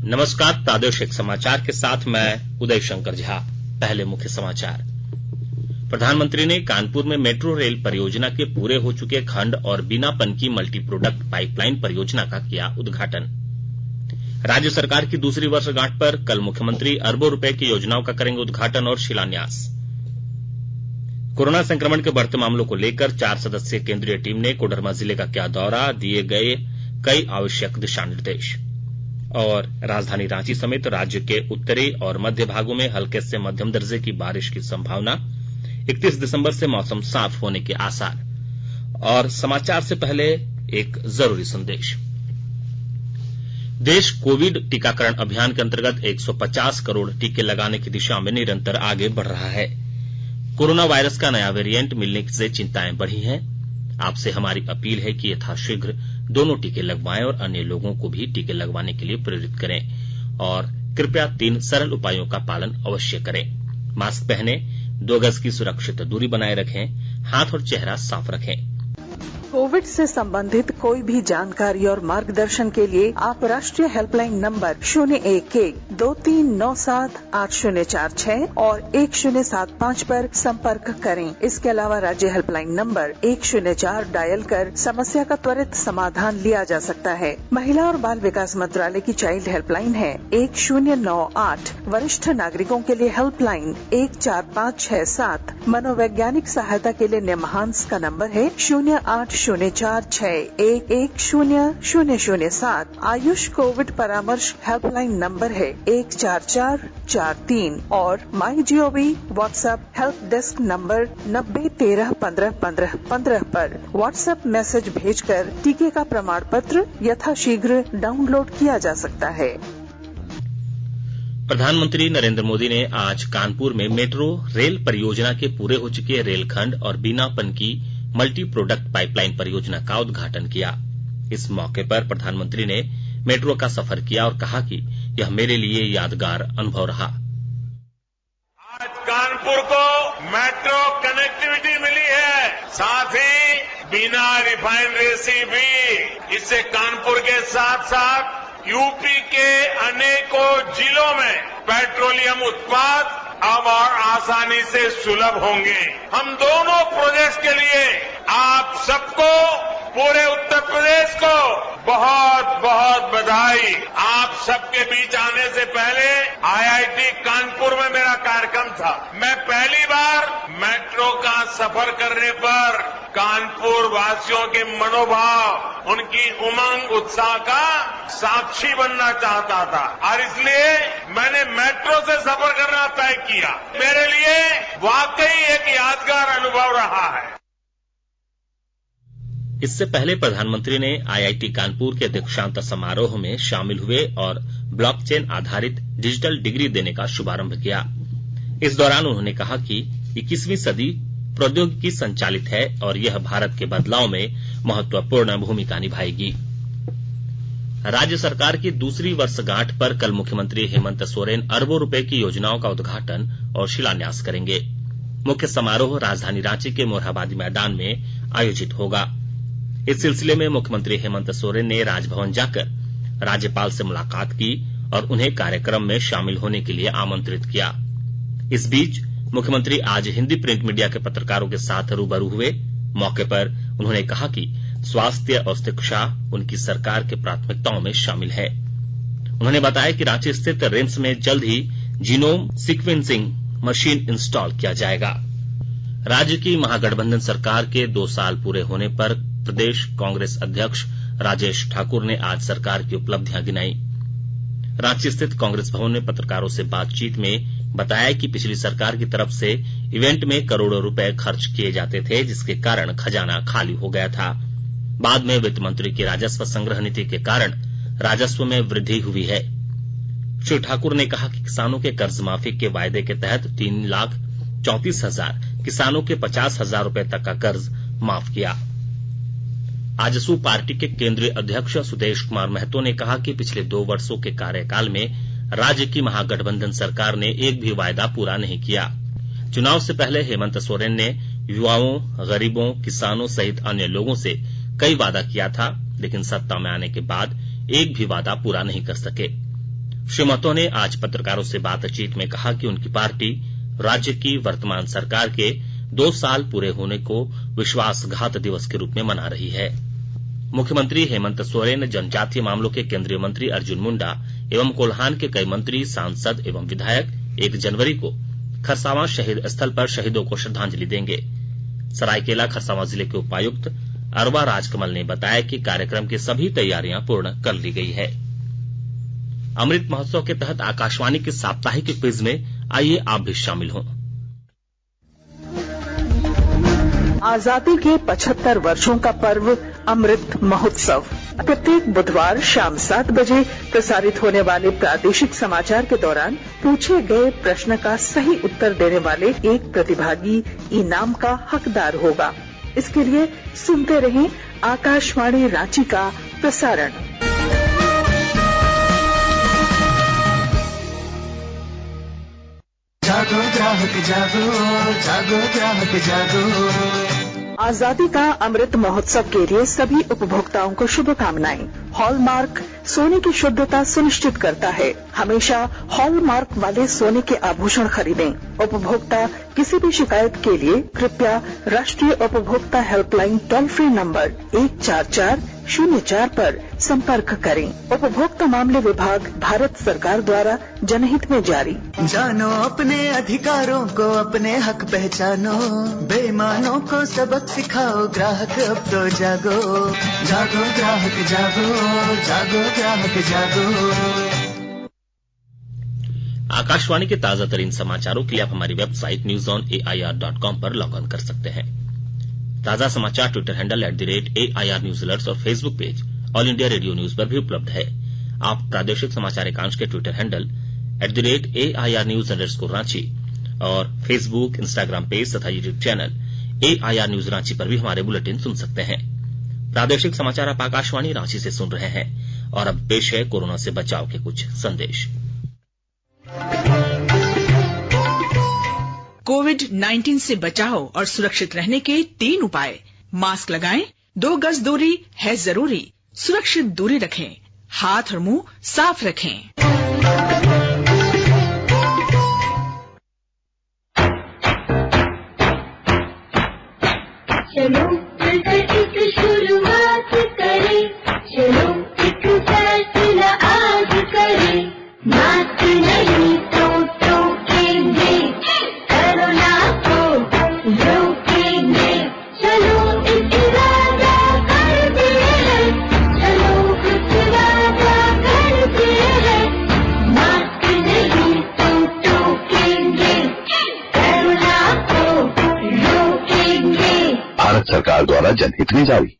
नमस्कार, प्रादेशिक समाचार के साथ मैं उदय शंकर झा। पहले मुख्य समाचार। प्रधानमंत्री ने कानपुर में मेट्रो रेल परियोजना के पूरे हो चुके खंड और बिना पनकी मल्टी प्रोडक्ट पाइपलाइन परियोजना का किया उद्घाटन। राज्य सरकार की दूसरी वर्षगांठ पर कल मुख्यमंत्री अरबों रुपए की योजनाओं का करेंगे उद्घाटन और शिलान्यास। कोरोना संक्रमण के बढ़ते मामलों को लेकर 4 सदस्यीय केंद्रीय टीम ने कोडरमा जिले का किया दौरा, दिए गए कई आवश्यक दिशा निर्देश। और राजधानी रांची समेत राज्य के उत्तरी और मध्य भागों में हल्के से मध्यम दर्जे की बारिश की संभावना। 31 दिसंबर से मौसम साफ होने के आसार। और समाचार से पहले एक जरूरी संदेश। देश कोविड टीकाकरण अभियान के अंतर्गत 150 करोड़ टीके लगाने की दिशा में निरंतर आगे बढ़ रहा है। कोरोना वायरस का नया वेरिएंट मिलने से चिंताएं बढ़ी हैं। आपसे हमारी अपील है कि यथाशीघ्र दोनों टीके लगवाएं और अन्य लोगों को भी टीके लगवाने के लिए प्रेरित करें। और कृपया 3 सरल उपायों का पालन अवश्य करें। मास्क पहनें, 2 गज की सुरक्षित दूरी बनाए रखें, हाथ और चेहरा साफ रखें। कोविड से संबंधित कोई भी जानकारी और मार्गदर्शन के लिए आप राष्ट्रीय हेल्पलाइन नंबर 0112397846 और 1075 पर संपर्क करें। इसके अलावा राज्य हेल्पलाइन नंबर 104 डायल कर समस्या का त्वरित समाधान लिया जा सकता है। महिला और बाल विकास मंत्रालय की चाइल्ड हेल्पलाइन है 1098। वरिष्ठ नागरिकों के लिए हेल्पलाइन 14567। मनोवैज्ञानिक सहायता के लिए निमहांस का नंबर है 0804611007। आयुष कोविड परामर्श हेल्पलाइन नंबर है 14443 और MyGov WhatsApp help desk number 90131515 पर व्हाट्सएप मैसेज भेजकर टीके का प्रमाण पत्र यथाशीघ्र डाउनलोड किया जा सकता है। प्रधानमंत्री नरेंद्र मोदी ने आज कानपुर में मेट्रो रेल परियोजना के पूरे हो चुके रेलखंड और बिना पनकी मल्टी प्रोडक्ट पाइपलाइन परियोजना का उद्घाटन किया। इस मौके पर प्रधानमंत्री ने मेट्रो का सफर किया और कहा कि यह मेरे लिए यादगार अनुभव रहा। आज कानपुर को मेट्रो कनेक्टिविटी मिली है, साथ ही बिना रिफाइनरी से भी। इससे कानपुर के साथ साथ यूपी के अनेकों जिलों में पेट्रोलियम उत्पाद अब और आसानी से सुलभ होंगे। हम दोनों प्रोजेक्ट्स के लिए आप सबको, पूरे उत्तर प्रदेश को बहुत बहुत बधाई। आप सबके बीच आने से पहले आईआईटी कानपुर में मेरा कार्यक्रम था। मैं पहली बार मेट्रो का सफर करने पर कानपुर वासियों के मनोभाव, उनकी उमंग उत्साह का साक्षी बनना चाहता था और इसलिए मैंने मेट्रो से सफर करना तय किया। मेरे लिए वाकई एक यादगार अनुभव रहा है। इससे पहले प्रधानमंत्री ने आईआईटी कानपुर के दीक्षांत समारोह में शामिल हुए और ब्लॉकचेन आधारित डिजिटल डिग्री देने का शुभारंभ किया। इस दौरान उन्होंने कहा कि 21वीं सदी प्रौद्योगिकी संचालित है और यह भारत के बदलाव में महत्वपूर्ण भूमिका निभाएगी। राज्य सरकार की दूसरी वर्षगांठ पर कल मुख्यमंत्री हेमंत सोरेन अरबों रुपए की योजनाओं का उद्घाटन और शिलान्यास करेंगे। मुख्य समारोह राजधानी रांची के मोरहाबादी मैदान में आयोजित होगा। इस सिलसिले में मुख्यमंत्री हेमंत सोरेन ने राजभवन जाकर राज्यपाल से मुलाकात की और उन्हें कार्यक्रम में शामिल होने के लिए आमंत्रित किया। इस बीच मुख्यमंत्री आज हिंदी प्रिंट मीडिया के पत्रकारों के साथ रूबरू हुए। मौके पर उन्होंने कहा कि स्वास्थ्य और शिक्षा उनकी सरकार की प्राथमिकताओं में शामिल है। उन्होंने बताया कि रांची स्थित रिम्स में जल्द ही जीनोम सीक्वेंसिंग मशीन इंस्टॉल किया जाएगा। राज्य की महागठबंधन सरकार के 2 साल पूरे होने पर प्रदेश कांग्रेस अध्यक्ष राजेश ठाकुर ने आज सरकार की उपलब्धियां गिनाई। रांची स्थित कांग्रेस भवन में पत्रकारों से बातचीत में बताया कि पिछली सरकार की तरफ से इवेंट में करोड़ों रुपए खर्च किए जाते थे, जिसके कारण खजाना खाली हो गया था। बाद में वित्त मंत्री की राजस्व संग्रह नीति के कारण राजस्व में वृद्धि हुई है। श्री ठाकुर ने कहा कि किसानों के कर्ज माफी के वायदे के तहत 3,34,000 किसानों के 50,000 रुपए तक का कर्ज माफ किया। आजसू पार्टी के केंद्रीय अध्यक्ष सुदेश कुमार महतो ने कहा कि पिछले 2 वर्षों के कार्यकाल में राज्य की महागठबंधन सरकार ने एक भी वायदा पूरा नहीं किया। चुनाव से पहले हेमंत सोरेन ने युवाओं, गरीबों, किसानों सहित अन्य लोगों से कई वादा किया था, लेकिन सत्ता में आने के बाद एक भी वादा पूरा नहीं कर सके। श्री महतो ने आज पत्रकारों से बातचीत में कहा कि उनकी पार्टी राज्य की वर्तमान सरकार के 2 साल पूरे होने को विश्वासघात दिवस के रूप में मना रही है। मुख्यमंत्री हेमंत सोरेन, जनजातीय मामलों के केंद्रीय मंत्री अर्जुन मुंडा एवं कोल्हान के कई मंत्री, सांसद एवं विधायक 1 जनवरी को खरसावां शहीद स्थल पर शहीदों को श्रद्धांजलि देंगे। सरायकेला खरसावां जिले के उपायुक्त अरवा राजकमल ने बताया कि कार्यक्रम की सभी तैयारियां पूर्ण कर ली गई है। अमृत महोत्सव के तहत आकाशवाणी के साप्ताहिक क्विज में आइए आप भी शामिल हों। आजादी के 75 वर्षों का पर्व अमृत महोत्सव प्रत्येक बुधवार शाम 7 बजे प्रसारित होने वाले प्रादेशिक समाचार के दौरान पूछे गए प्रश्न का सही उत्तर देने वाले एक प्रतिभागी इनाम का हकदार होगा। इसके लिए सुनते रहें आकाशवाणी रांची का प्रसारण। जागो ग्राहक जागो, जागो ग्राहक जागो। आजादी का अमृत महोत्सव के लिए सभी उपभोक्ताओं को शुभकामनाएं। हॉलमार्क सोने की शुद्धता सुनिश्चित करता है। हमेशा हॉलमार्क वाले सोने के आभूषण खरीदें। उपभोक्ता किसी भी शिकायत के लिए कृपया राष्ट्रीय उपभोक्ता हेल्पलाइन टोल फ्री नंबर 14404 पर संपर्क करें। उपभोक्ता मामले विभाग, भारत सरकार द्वारा जनहित में जारी। जानो अपने अधिकारों को, अपने हक पहचानो, बेईमानों को सबक सिखाओ, ग्राहक अब तो जागो। जागो ग्राहक जागो, जागो ग्राहक जागो। आकाशवाणी के ताजा तरीन समाचारों के लिए आप हमारी वेबसाइट newsonair.com पर लॉग ऑन कर सकते हैं। ताजा समाचार Twitter handle @AIR News Alerts और Facebook page all India radio news पर भी उपलब्ध है। आप प्रादेशिक समाचार एकांश के ट्विटर हैंडल @AIR News Raंची और फेसबुक, इंस्टाग्राम पेज तथा YouTube channel AIR News Ranchi पर भी हमारे बुलेटिन सुन सकते हैं। प्रादेशिक समाचार आप आकाशवाणी रांची से सुन रहे हैं और अब पेश है कोरोना से बचाव के कुछ संदेश। कोविड-19 से बचाव और सुरक्षित रहने के 3 उपाय। मास्क लगाएं, 2 गज दूरी है जरूरी, सुरक्षित दूरी रखें, हाथ और मुंह साफ रखें। चलो मिलकर एक शुरुआत करें, चलो एक फैसला आज करें, मास्क नहीं तो टोकेंगे, कोरोना को रोकेंगे, चलो इरादा करते हैं, चलो इरादा करते हैं, मास्क नहीं तो टोकेंगे, कोरोना को रोकेंगे। भारत सरकार द्वारा जनहित में जारी।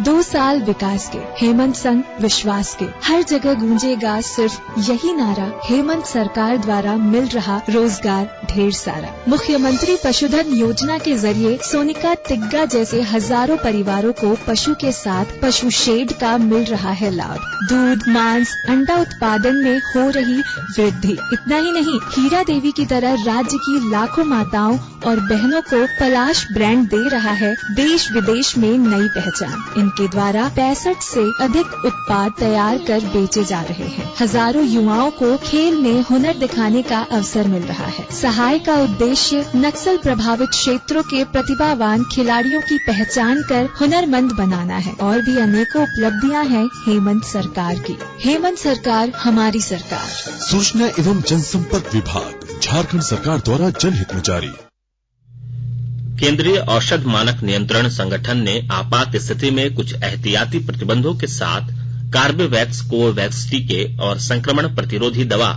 2 साल विकास के, हेमंत संग विश्वास के, हर जगह गूंजेगा सिर्फ यही नारा, हेमंत सरकार द्वारा मिल रहा रोजगार ढेर सारा। मुख्यमंत्री पशुधन योजना के जरिए सोनिका तिग्गा जैसे हजारों परिवारों को पशु के साथ पशु शेड का मिल रहा है लाभ। दूध, मांस, अंडा उत्पादन में हो रही वृद्धि। इतना ही नहीं, हीरा देवी की तरह राज्य की लाखों माताओं और बहनों को पलाश ब्रांड दे रहा है देश विदेश में नई पहचान। इनके द्वारा 65 से अधिक उत्पाद तैयार कर बेचे जा रहे हैं। हजारों युवाओं को खेल में हुनर दिखाने का अवसर मिल रहा है। सहाय का उद्देश्य नक्सल प्रभावित क्षेत्रों के प्रतिभावान खिलाड़ियों की पहचान कर हुनरमंद बनाना है। और भी अनेकों उपलब्धियां हैं हेमंत सरकार की। हेमंत सरकार, हमारी सरकार। सूचना एवं जनसंपर्क विभाग, झारखंड सरकार द्वारा जनहित में जारी। केंद्रीय औषध मानक नियंत्रण संगठन ने आपात स्थिति में कुछ एहतियाती प्रतिबंधों के साथ कार्बेवैक्स, कोवैक्स टीके और संक्रमण प्रतिरोधी दवा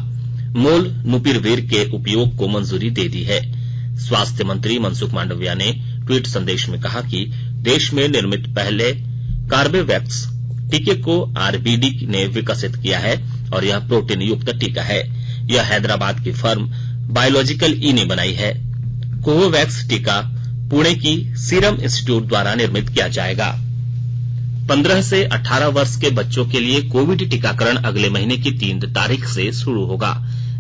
मोलनुपिरवीर के उपयोग को मंजूरी दे दी है। स्वास्थ्य मंत्री मनसुख मांडविया ने ट्वीट संदेश में कहा कि देश में निर्मित पहले कार्बेवैक्स टीके को आरबीडी ने विकसित किया है और यह प्रोटीन युक्त टीका है। यह हैदराबाद की फर्म बायोलॉजिकल ई ने बनाई है। कोवैक्स टीका पुणे की सीरम इंस्टीट्यूट द्वारा निर्मित किया जाएगा। 15 से 18 वर्ष के बच्चों के लिए कोविड टीकाकरण अगले महीने की 3 तारीख से शुरू होगा।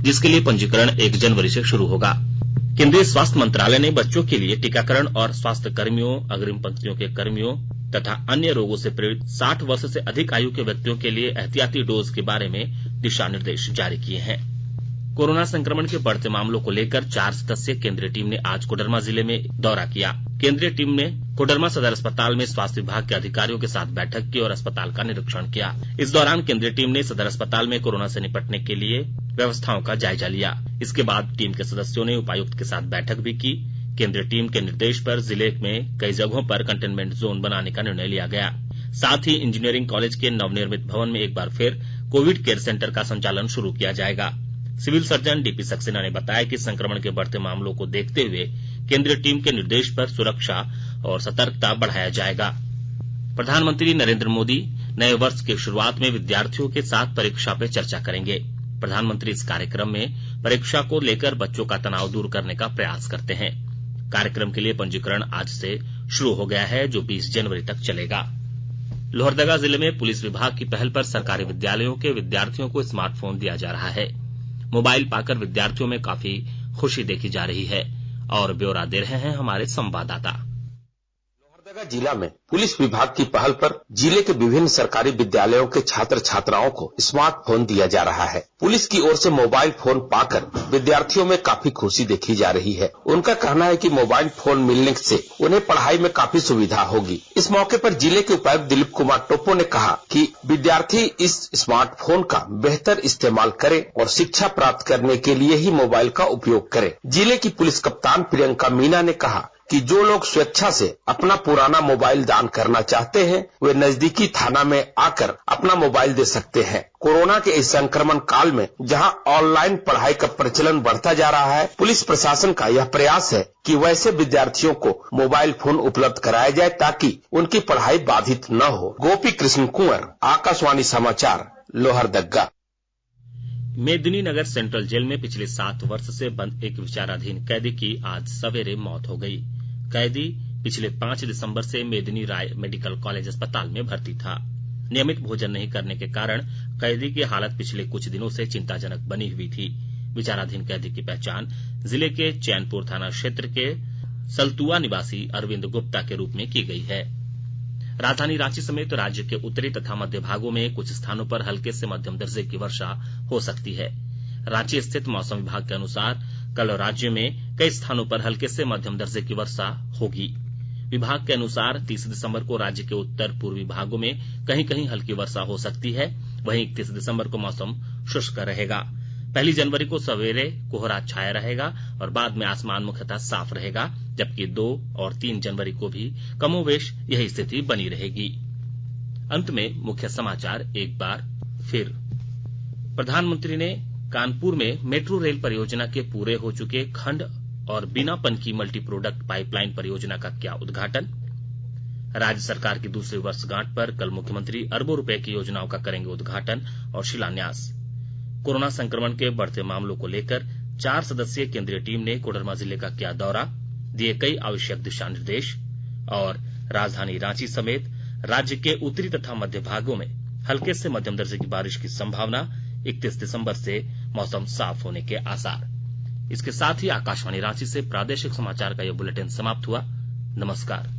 जिसके लिए पंजीकरण 1 जनवरी से शुरू होगा। केंद्रीय स्वास्थ्य मंत्रालय ने बच्चों के लिए टीकाकरण और स्वास्थ्य कर्मियों, अग्रिम पंक्तियों के कर्मियों तथा अन्य रोगों से पीड़ित 60 वर्ष से अधिक आयु के व्यक्तियों के लिए एहतियाती डोज के बारे में दिशा निर्देश जारी किए हैं। कोरोना संक्रमण के बढ़ते मामलों को लेकर 4 सदस्यीय केंद्रीय टीम ने आज कोडरमा जिले में दौरा किया। केंद्रीय टीम ने कोडरमा सदर अस्पताल में स्वास्थ्य विभाग के अधिकारियों के साथ बैठक की और अस्पताल का निरीक्षण किया। इस दौरान केंद्रीय टीम ने सदर अस्पताल में कोरोना से निपटने के लिए व्यवस्थाओं का जायजा लिया। इसके बाद टीम के सदस्यों ने उपायुक्त के साथ बैठक भी की। केंद्रीय टीम के निर्देश पर जिले में कई जगहों पर कंटेनमेंट जोन बनाने का निर्णय लिया गया। साथ ही इंजीनियरिंग कॉलेज के नवनिर्मित भवन में एक बार फिर कोविड केयर सेंटर का संचालन शुरू किया जाएगा। सिविल सर्जन डीपी सक्सेना ने बताया कि संक्रमण के बढ़ते मामलों को देखते हुए केंद्रीय टीम के निर्देश पर सुरक्षा और सतर्कता बढ़ाया जाएगा। प्रधानमंत्री नरेंद्र मोदी नए वर्ष की शुरुआत में विद्यार्थियों के साथ परीक्षा पे चर्चा करेंगे। प्रधानमंत्री इस कार्यक्रम में परीक्षा को लेकर बच्चों का तनाव दूर करने का प्रयास करते हैं। कार्यक्रम के लिए पंजीकरण आज से शुरू हो गया है, जो 20 जनवरी तक चलेगा। लोहरदगा जिले में पुलिस विभाग की पहल पर सरकारी विद्यालयों के विद्यार्थियों को स्मार्टफोन दिया जा रहा है। मोबाइल पाकर विद्यार्थियों में काफी खुशी देखी जा रही है और ब्यौरा दे रहे हैं हमारे संवाददाता। लोहरदगा जिला में पुलिस विभाग की पहल पर जिले के विभिन्न सरकारी विद्यालयों के छात्र छात्राओं को स्मार्टफोन दिया जा रहा है। पुलिस की ओर से मोबाइल फोन पाकर विद्यार्थियों में काफी खुशी देखी जा रही है। उनका कहना है कि मोबाइल फोन मिलने से उन्हें पढ़ाई में काफी सुविधा होगी। इस मौके पर जिले के उपायुक्त दिलीप कुमार टोप्पो ने कहा कि विद्यार्थी इस स्मार्टफोन का बेहतर इस्तेमाल करें और शिक्षा प्राप्त करने के लिए ही मोबाइल का उपयोग करें। जिले की पुलिस कप्तान प्रियंका मीना ने कहा कि जो लोग स्वेच्छा से अपना पुराना मोबाइल दान करना चाहते हैं, वे नजदीकी थाना में आकर अपना मोबाइल दे सकते हैं। कोरोना के इस संक्रमण काल में जहां ऑनलाइन पढ़ाई का प्रचलन बढ़ता जा रहा है, पुलिस प्रशासन का यह प्रयास है कि वैसे विद्यार्थियों को मोबाइल फोन उपलब्ध कराया जाए ताकि उनकी पढ़ाई बाधित न हो। गोपी कृष्ण कुंवर, आकाशवाणी समाचार, लोहरदगा। मेदिनीनगर सेंट्रल जेल में पिछले 7 वर्ष से बंद एक विचाराधीन कैदी की आज सवेरे मौत हो गई। कैदी पिछले 5 दिसंबर से मेदिनी राय मेडिकल कॉलेज अस्पताल में भर्ती था। नियमित भोजन नहीं करने के कारण कैदी की हालत पिछले कुछ दिनों से चिंताजनक बनी हुई थी। विचाराधीन कैदी की पहचान जिले के चैनपुर थाना क्षेत्र के सलतुआ निवासी अरविंद गुप्ता के रूप में की गई है। राजधानी रांची समेत राज्य के उत्तरी तथा मध्य भागों में कुछ स्थानों पर हल्के से मध्यम दर्जे की वर्षा हो सकती है। रांची स्थित मौसम विभाग के अनुसार कल राज्य में कई स्थानों पर हल्के से मध्यम दर्जे की वर्षा होगी। विभाग के अनुसार 30 दिसंबर को राज्य के उत्तर पूर्वी भागों में कहीं कहीं हल्की वर्षा हो सकती है। वहीं 31 दिसंबर को मौसम शुष्क रहेगा। 1 जनवरी को सवेरे कोहरा छाया रहेगा और बाद में आसमान मुख्यतः साफ रहेगा, जबकि 2 और 3 जनवरी को भी कमोवेश यही स्थिति बनी रहेगी। अंत में मुख्य समाचार एक बार फिर। प्रधानमंत्री ने कानपुर में मेट्रो रेल परियोजना के पूरे हो चुके खंड और बिना पन की मल्टी प्रोडक्ट पाइपलाइन परियोजना का किया उद्घाटन। राज्य सरकार की दूसरी वर्षगांठ पर कल मुख्यमंत्री अरबों रुपए की योजनाओं का करेंगे उद्घाटन और शिलान्यास। कोरोना संक्रमण के बढ़ते मामलों को लेकर 4 सदस्यीय केंद्रीय टीम ने कोडरमा जिले का किया दौरा, दिए कई आवश्यक दिशा निर्देश। और राजधानी रांची समेत राज्य के उत्तरी तथा मध्य भागों में हल्के से मध्यम दर्जे की बारिश की संभावना। 31 दिसंबर से मौसम साफ होने के आसार। इसके साथ ही आकाशवाणी रांची से प्रादेशिक समाचार का यह बुलेटिन समाप्त हुआ। नमस्कार।